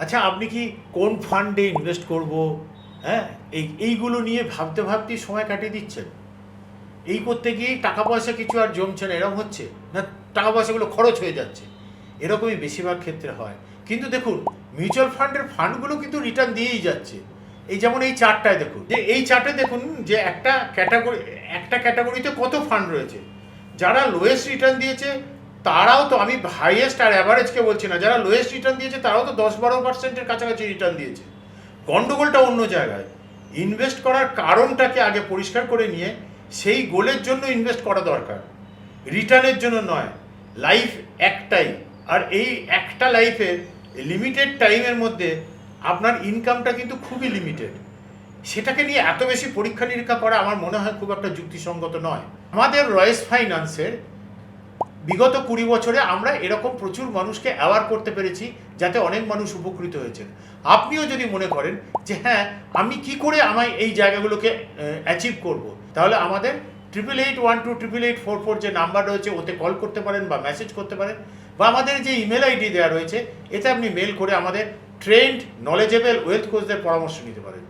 আচ্ছা, আপনি কি কোন ফান্ডে ইনভেস্ট করব, হ্যাঁ, এইগুলো নিয়ে ভাবতে ভাবতেই সময় কাটিয়ে দিচ্ছেন? এই করতে গিয়ে টাকা পয়সা কিছু আর জমছে না, এরকম হচ্ছে না? টাকা পয়সাগুলো খরচ হয়ে যাচ্ছে, এরকমই বেশিরভাগ ক্ষেত্রে হয়। কিন্তু দেখুন, মিউচুয়াল ফান্ডের ফান্ডগুলো কিন্তু রিটার্ন দিয়েই যাচ্ছে। এই যেমন এই চার্টটায় দেখুন, যে এই চার্টে দেখুন যে একটা ক্যাটাগরিতে কত ফান্ড রয়েছে। যারা লোয়েস্ট রিটার্ন দিয়েছে তারাও তো, আমি হাইয়েস্ট আর অ্যাভারেজকে বলছি না, যারা লোয়েস্ট রিটার্ন দিয়েছে তারাও তো 10-12%-এর কাছাকাছি রিটার্ন দিয়েছে। গন্ডগোলটা অন্য জায়গায়। ইনভেস্ট করার কারণটাকে আগে পরিষ্কার করে নিয়ে সেই গোলের জন্য ইনভেস্ট করা দরকার, রিটার্নের জন্য নয়। লাইফ একটাই, আর এই একটা লাইফের লিমিটেড টাইমের মধ্যে আপনার ইনকামটা কিন্তু খুবই লিমিটেড। সেটাকে নিয়ে এত বেশি পরীক্ষা নিরীক্ষা করা আমার মনে হয় খুব একটা যুক্তিসঙ্গত নয়। আমাদের রয়েস ফাইন্যান্সের বিগত 20 বছরে আমরা এরকম প্রচুর মানুষকে অ্যাওয়ার করতে পেরেছি, যাতে অনেক মানুষ উপকৃত হয়েছেন। আপনিও যদি মনে করেন যে হ্যাঁ, আমি কি করে আমায় এই জায়গাগুলোকে অ্যাচিভ করব, তাহলে আমাদের 8881288844 যে নাম্বার রয়েছে ওতে কল করতে পারেন বা মেসেজ করতে পারেন, বা আমাদের যে ইমেল আইডি দেওয়া রয়েছে এতে আপনি মেল করে আমাদের ট্রেন্ড নলেজেবল ওয়েলথ কোচদের পরামর্শ নিতে পারেন।